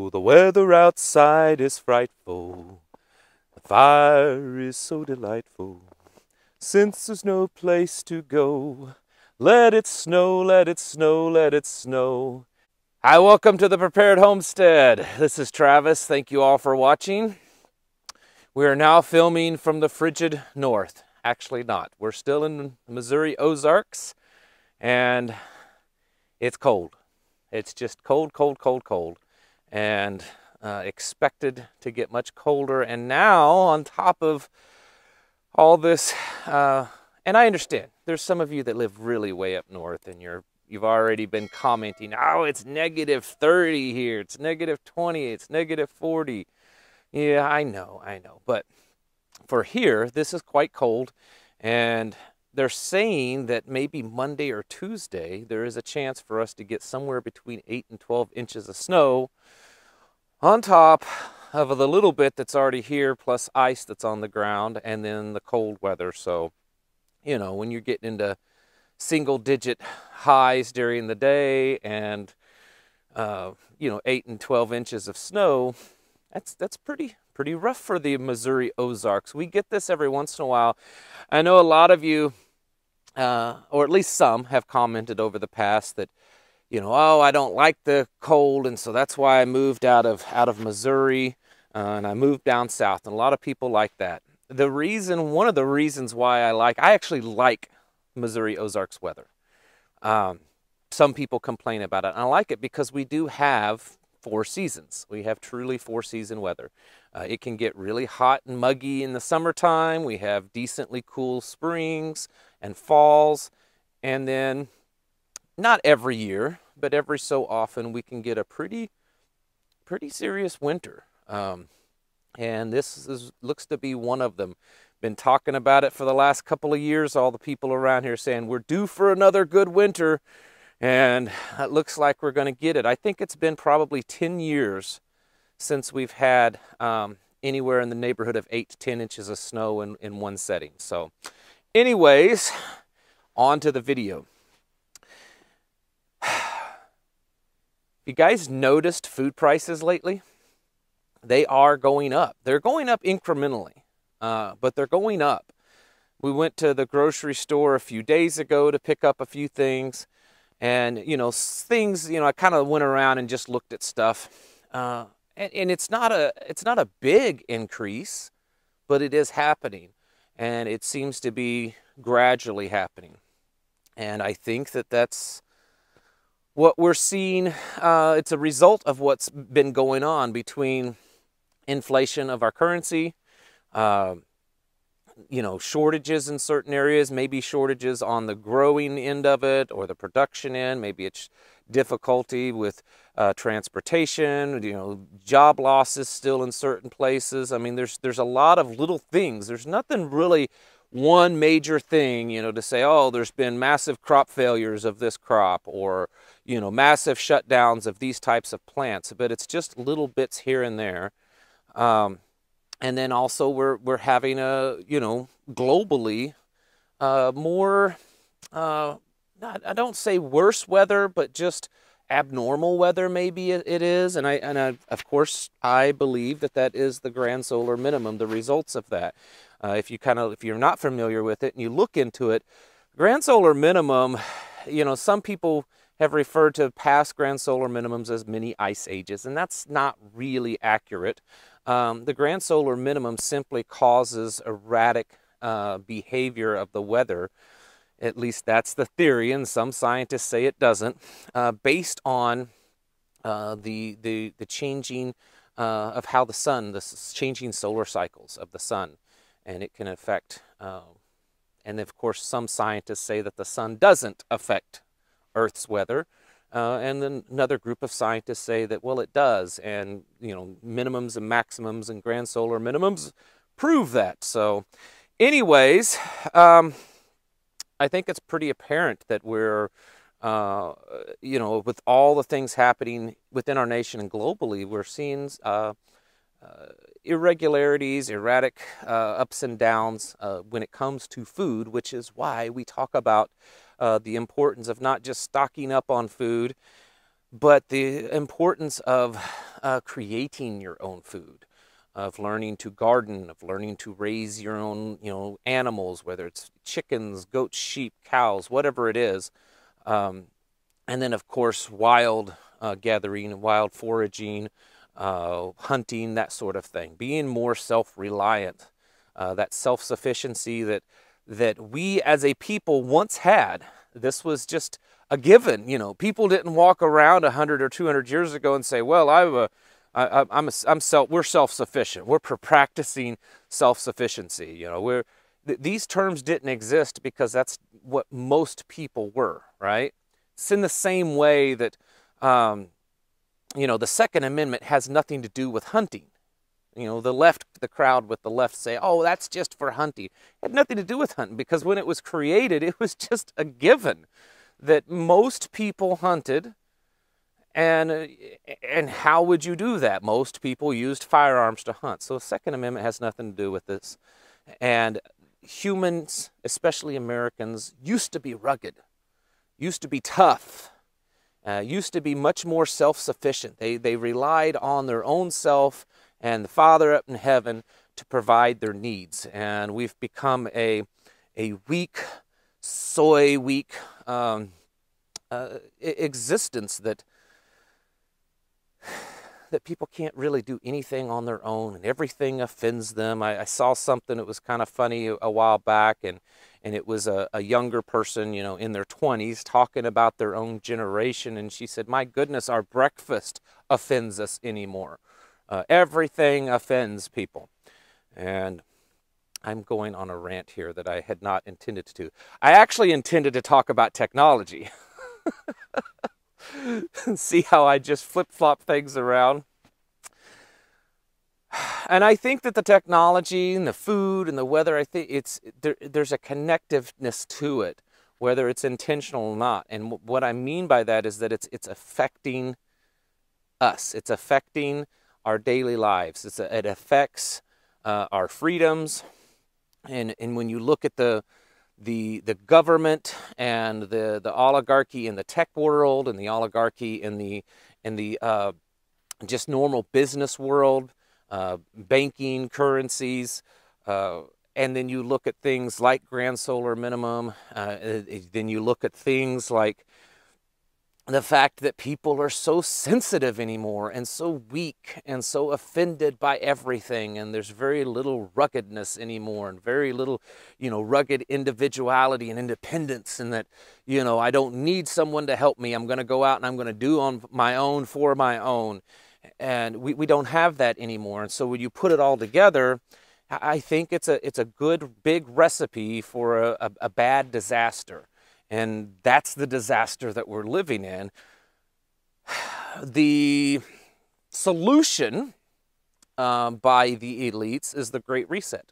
Though the weather outside is frightful, the fire is so delightful. Since there's no place to go, let it snow, let it snow, let it snow. Hi, welcome to the Prepared Homestead. This is Travis. Thank you all for watching. We are now filming from the frigid north. Actually not. We're still in the Missouri Ozarks, and it's cold. It's just cold, cold, cold, cold, and expected to get much colder. And now, on top of all this, and I understand there's some of you that live really way up north, and you've already been commenting, oh, it's negative 30 here, it's negative 20, it's negative 40. Yeah, I know, but for here, this is quite cold, and they're saying that maybe Monday or Tuesday, there is a chance for us to get somewhere between 8 and 12 inches of snow on top of the little bit that's already here, plus ice that's on the ground, and then the cold weather. So, you know, when you're getting into single-digit highs during the day and, 8 and 12 inches of snow, that's pretty rough for the Missouri Ozarks. We get this every once in a while. I know a lot of you, or at least some, have commented over the past that, oh, I don't like the cold, and so that's why I moved out of Missouri, and I moved down south. And a lot of people like that. One of the reasons why I actually like Missouri Ozarks weather. Some people complain about it. And I like it because we do have 4 seasons. We have truly 4-season weather. It can get really hot and muggy in the summertime. We have decently cool springs and falls, and then not every year, but every so often we can get a pretty serious winter. And this looks to be one of them. Been talking about it for the last couple of years. All the people around here saying we're due for another good winter, and it looks like we're going to get it. I think it's been probably 10 years since we've had anywhere in the neighborhood of 8 to 10 inches of snow in one setting. So anyways, on to the video. You guys noticed food prices lately? They are going up. They're going up incrementally, but they're going up. We went to the grocery store a few days ago to pick up a few things, and I kind of went around and just looked at stuff, and it's not a big increase, but it is happening, and it seems to be gradually happening, and I think that's what we're seeing. It's a result of what's been going on between inflation of our currency, shortages in certain areas, maybe shortages on the growing end of it or the production end. Maybe it's difficulty with transportation, job losses still in certain places. I mean, there's a lot of little things. There's nothing really one major thing, to say, oh, there's been massive crop failures of this crop, or, massive shutdowns of these types of plants, but it's just little bits here and there. And then also we're having globally, more, I don't say worse weather, but just abnormal weather, maybe it is. And of course, I believe that is the grand solar minimum, the results of that. If you're not familiar with it and you look into it, grand solar minimum, some people have referred to past grand solar minimums as mini ice ages, and that's not really accurate. The grand solar minimum simply causes erratic behavior of the weather. At least that's the theory, and some scientists say it doesn't, based on the changing of how the sun, the changing solar cycles of the sun, and it can affect, and of course some scientists say that the sun doesn't affect Earth's weather, and then another group of scientists say that, well, it does, and minimums and maximums and grand solar minimums prove that. So anyways, I think it's pretty apparent that we're with all the things happening within our nation and globally, we're seeing irregularities, erratic ups and downs when it comes to food, which is why we talk about the importance of not just stocking up on food, but the importance of creating your own food, of learning to garden, of learning to raise your own, animals, whether it's chickens, goats, sheep, cows, whatever it is. And then, of course, wild gathering, wild foraging, hunting, that sort of thing. Being more self-reliant, that self-sufficiency that we as a people once had. This was just a given. People didn't walk around 100 or 200 years ago and say, "Well, we're self-sufficient. We're practicing self-sufficiency." These terms didn't exist because that's what most people were, right? It's in the same way that, the Second Amendment has nothing to do with hunting. The crowd with the left say, "Oh, that's just for hunting." It had nothing to do with hunting, because when it was created, it was just a given that most people hunted. And how would you do that? Most people used firearms to hunt. So the Second Amendment has nothing to do with this. And humans, especially Americans, used to be rugged, used to be tough, used to be much more self-sufficient. They relied on their own self and the Father up in heaven to provide their needs. And we've become a weak, weak existence that people can't really do anything on their own, and everything offends them. I saw something that was kind of funny a while back, and it was a younger person, in their 20s, talking about their own generation, and she said, "My goodness, our breakfast offends us anymore. Everything offends people." And I'm going on a rant here that I had not intended to. I actually intended to talk about technology. See how I just flip-flop things around? And I think that the technology and the food and the weather, I think there's a connectiveness to it, whether it's intentional or not. And what I mean by that is that it's affecting us. It's affecting our daily lives. It affects our freedoms. And when you look at the government and the oligarchy in the tech world, and the oligarchy in the just normal business world, banking, currencies, and then you look at things like grand solar minimum, then you look at things like the fact that people are so sensitive anymore, and so weak, and so offended by everything, and there's very little ruggedness anymore, and very little, rugged individuality and independence, and that, I don't need someone to help me. I'm going to go out and I'm going to do on my own for my own. And we don't have that anymore. And so when you put it all together, I think it's a good big recipe for a bad disaster. And that's the disaster that we're living in. The solution by the elites is the Great Reset.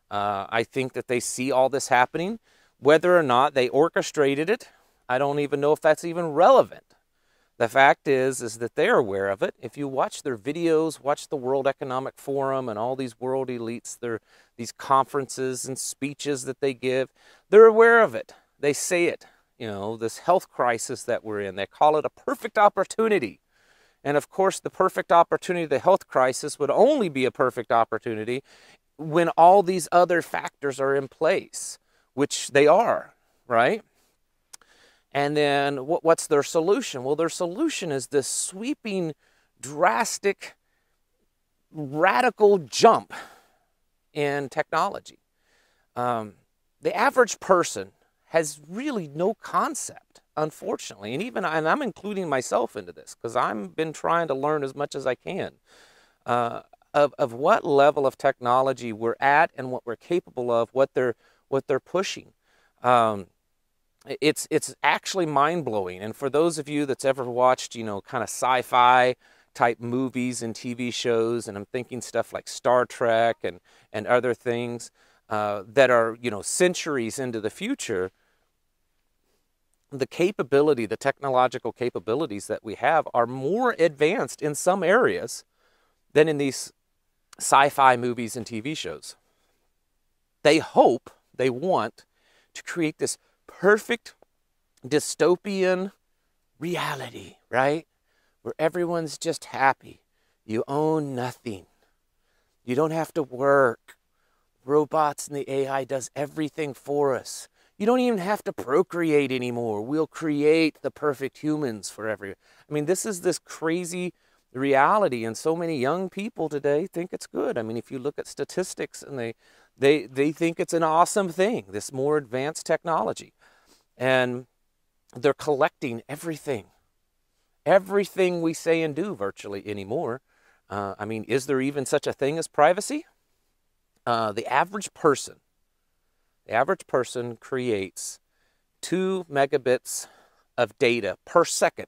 I think that they see all this happening. Whether or not they orchestrated it, I don't even know if that's even relevant. The fact is that they're aware of it. If you watch their videos, watch the World Economic Forum and all these world elites, these conferences and speeches that they give, they're aware of it. They say it, this health crisis that we're in. They call it a perfect opportunity. And of course, the perfect opportunity, the health crisis, would only be a perfect opportunity when all these other factors are in place, which they are, right? And then what's their solution? Well, their solution is this sweeping, drastic, radical jump in technology. The average person has really no concept, unfortunately, and I'm including myself into this because I've been trying to learn as much as I can of what level of technology we're at and what we're capable of, what they're pushing. It's actually mind-blowing. And for those of you that's ever watched, kind of sci-fi type movies and TV shows, and I'm thinking stuff like Star Trek and other things that are, centuries into the future, the technological capabilities that we have are more advanced in some areas than in these sci-fi movies and TV shows. They want to create this perfect dystopian reality, right? Where everyone's just happy. You own nothing. You don't have to work. Robots and the AI does everything for us. You don't even have to procreate anymore. We'll create the perfect humans for everyone. I mean, this is this crazy reality, and so many young people today think it's good. I mean, if you look at statistics, and they think it's an awesome thing, this more advanced technology. And they're collecting everything we say and do virtually anymore. I mean, is there even such a thing as privacy? The average person creates 2 megabits of data per second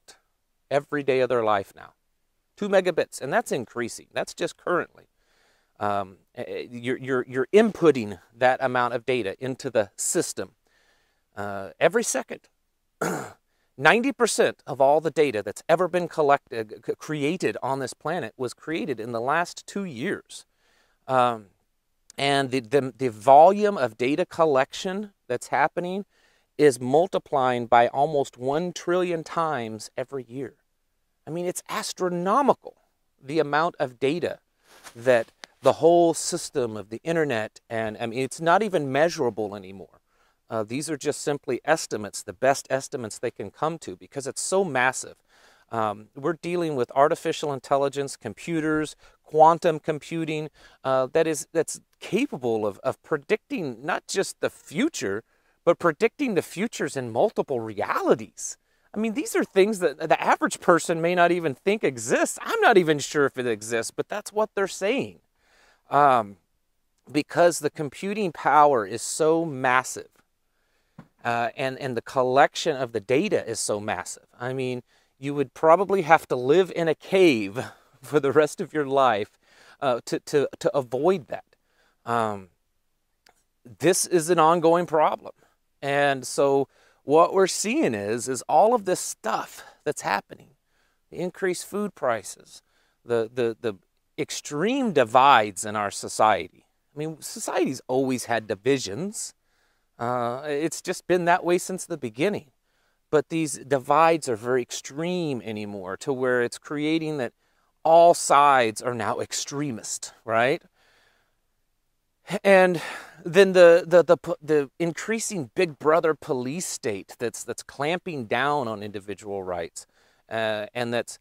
every day of their life now. 2 megabits, and that's increasing. That's just currently. You're inputting that amount of data into the system every second. 90% of all the data that's ever been created on this planet was created in the last 2 years. And the volume of data collection that's happening is multiplying by almost 1 trillion times every year. I mean, it's astronomical, the amount of data that the whole system of the internet, and I mean, it's not even measurable anymore. These are just simply estimates, the best estimates they can come to, because it's so massive. We're dealing with artificial intelligence, computers, quantum computing, that's capable of predicting not just the future, but predicting the futures in multiple realities. I mean, these are things that the average person may not even think exists. I'm not even sure if it exists, but that's what they're saying. Because the computing power is so massive, and the collection of the data is so massive. I mean, you would probably have to live in a cave for the rest of your life to avoid that. This is an ongoing problem. And so what we're seeing is all of this stuff that's happening, the increased food prices, the extreme divides in our society. I mean, society's always had divisions. It's just been that way since the beginning. But these divides are very extreme anymore, to where it's creating that all sides are now extremist, right? And then the increasing Big Brother police state that's clamping down on individual rights, and that's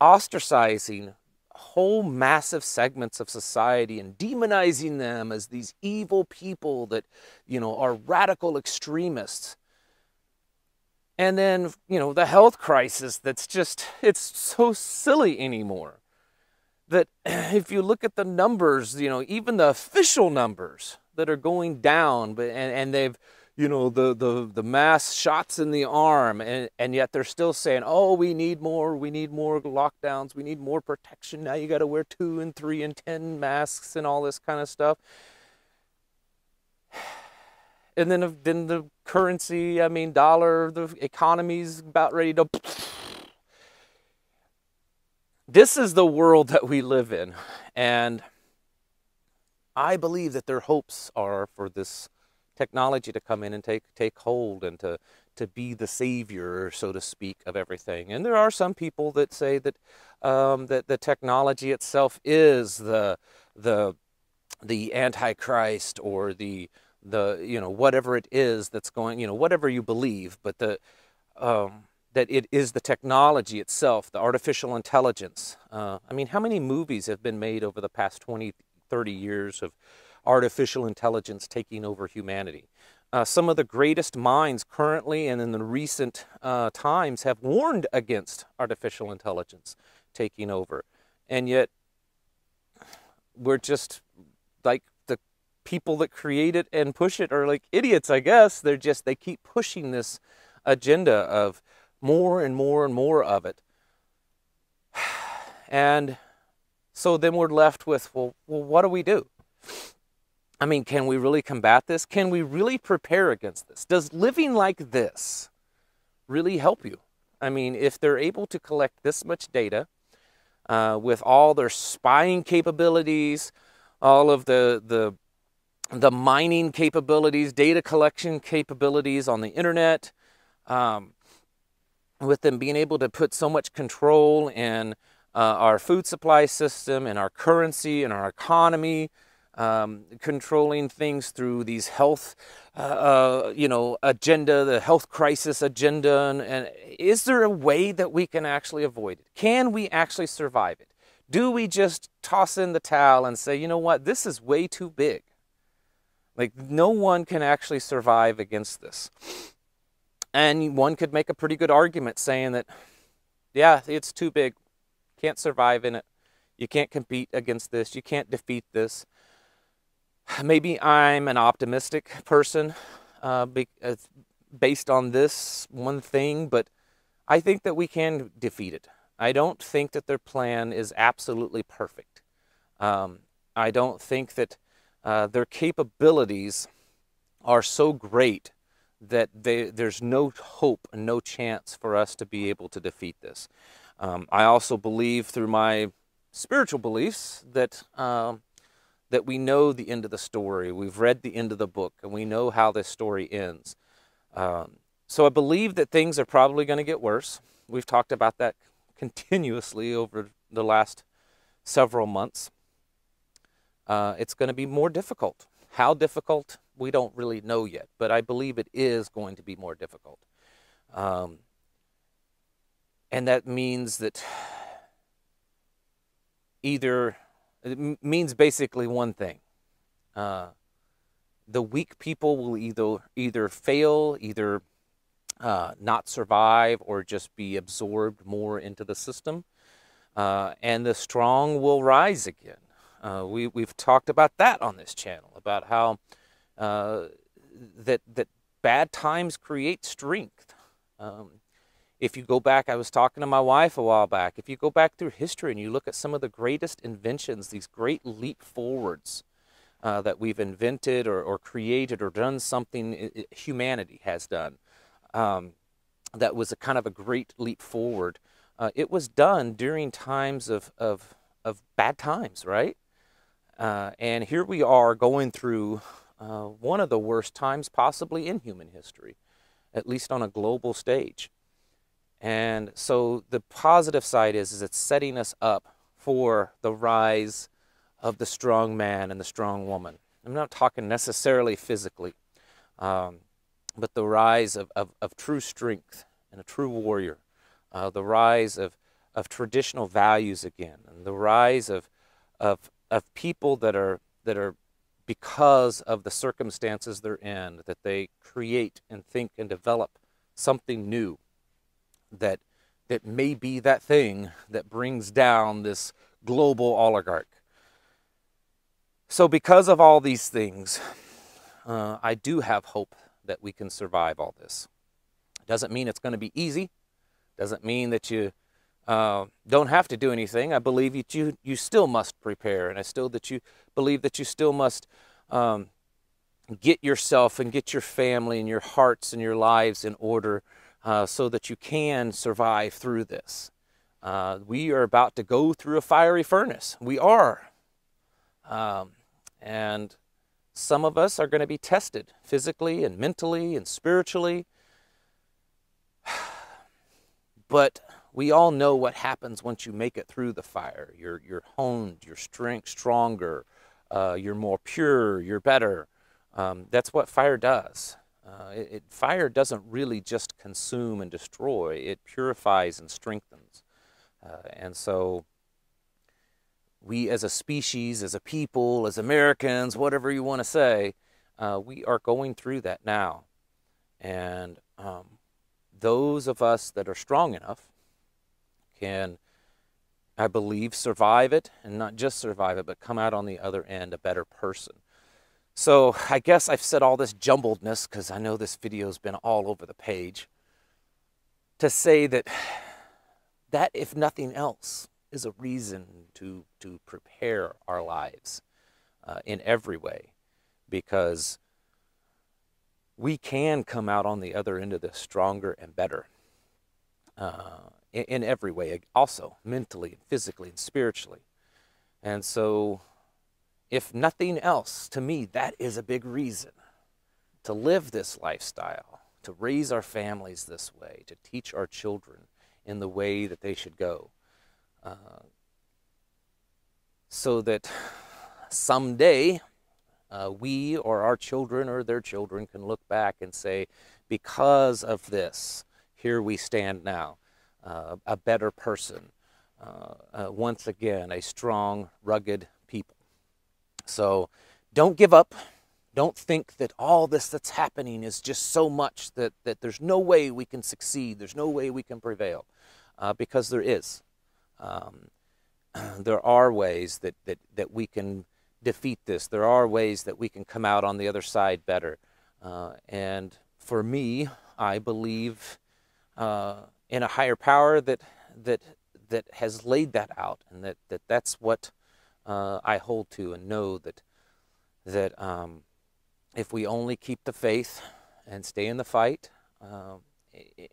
ostracizing whole massive segments of society and demonizing them as these evil people that, you know, are radical extremists. And then, you know, the health crisis that's just, it's so silly anymore. That if you look at the numbers, you know, even the official numbers that are going down, but and they've, you know, the mass shots in the arm, and yet they're still saying, oh, we need more lockdowns, we need more protection. Now you got to wear 2 and 3 and 10 masks and all this kind of stuff. And then the currency, I mean, dollar, the economy's about ready to... This is the world that we live in. And I believe that their hopes are for this technology to come in and take hold, and to be the savior, so to speak, of everything. And there are some people that say that that the technology itself is the Antichrist, or the you know, whatever it is that's going, you know, whatever you believe, but that it is the technology itself, the artificial intelligence. I mean, how many movies have been made over the past 20, 30 years of artificial intelligence taking over humanity? Some of the greatest minds currently and in the recent times have warned against artificial intelligence taking over. And yet, we're just like, the people that create it and push it are like idiots, I guess. They keep pushing this agenda of more and more and more of it. And so then we're left with, well, what do we do? I mean, can we really combat this? Can we really prepare against this? Does living like this really help you? I mean, if they're able to collect this much data with all their spying capabilities, all of the mining capabilities, data collection capabilities on the internet, with them being able to put so much control in our food supply system, in our currency, in our economy, controlling things through these health, agenda, the health crisis agenda, and is there a way that we can actually avoid it? Can we actually survive it? Do we just toss in the towel and say, you know what, this is way too big? Like, no one can actually survive against this. And one could make a pretty good argument saying that, yeah, it's too big. Can't survive in it. You can't compete against this. You can't defeat this. Maybe I'm an optimistic person based on this one thing, but I think that we can defeat it. I don't think that their plan is absolutely perfect. I don't think that their capabilities are so great that there's no hope and no chance for us to be able to defeat this. I also believe through my spiritual beliefs that that we know the end of the story. We've read the end of the book, and we know how this story ends. So I believe that things are probably going to get worse. We've talked about that continuously over the last several months. It's going to be more difficult. How difficult, we don't really know yet, but I believe it is going to be more difficult. And that means that it means basically one thing. The weak people will either fail, either not survive, or just be absorbed more into the system. And the strong will rise again. We've talked about that on this channel, about how that bad times create strength. If you go back, I was talking to my wife a while back, if you go back through history and you look at some of the greatest inventions, these great leap forwards that we've invented or created or done something humanity has done, that was a kind of a great leap forward. It was done during times of bad times, right? And here we are going through one of the worst times possibly in human history, at least on a global stage. And so the positive side is it's setting us up for the rise of the strong man and the strong woman. I'm not talking necessarily physically, but the rise of true strength and a true warrior, the rise of traditional values again, and the rise of people that are because of the circumstances they're in, that they create and think and develop something new that may be that thing that brings down this global oligarch. So because of all these things, I do have hope that we can survive all this. Doesn't mean it's going to be easy. Doesn't mean that you don't have to do anything. I believe that you still must prepare, and I believe that you still must get yourself and get your family and your hearts and your lives in order so that you can survive through this. We are about to go through a fiery furnace. We are. And some of us are going to be tested physically and mentally and spiritually. But we all know what happens once you make it through the fire. You're honed, you're stronger, you're more pure, you're better. That's what fire does. Fire doesn't really just consume and destroy. It purifies and strengthens. And so we as a species, as a people, as Americans, whatever you want to say, we are going through that now. And those of us that are strong enough can, I believe, survive it, and not just survive it, but come out on the other end a better person. So I guess I've said all this jumbledness, because I know this video's been all over the page, to say that if nothing else, is a reason to prepare our lives in every way, because we can come out on the other end of this stronger and better in every way, also mentally and physically and spiritually. And so if nothing else, to me, that is a big reason to live this lifestyle, to raise our families this way, to teach our children in the way that they should go, so that someday we or our children or their children can look back and say, because of this, here we stand now, a better person, once again, a strong, rugged people. So don't give up. Don't think that all this that's happening is just so much that there's no way we can succeed, there's no way we can prevail, because there is. There are ways that we can defeat this. There are ways that we can come out on the other side better. And for me, I believe in a higher power that has laid that out, and that's what I hold to, and know that if we only keep the faith and stay in the fight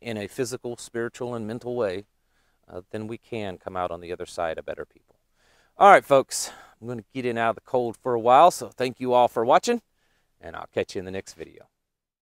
in a physical, spiritual, and mental way, then we can come out on the other side a better people. All right, folks, I'm going to get in out of the cold for a while, so thank you all for watching, and I'll catch you in the next video.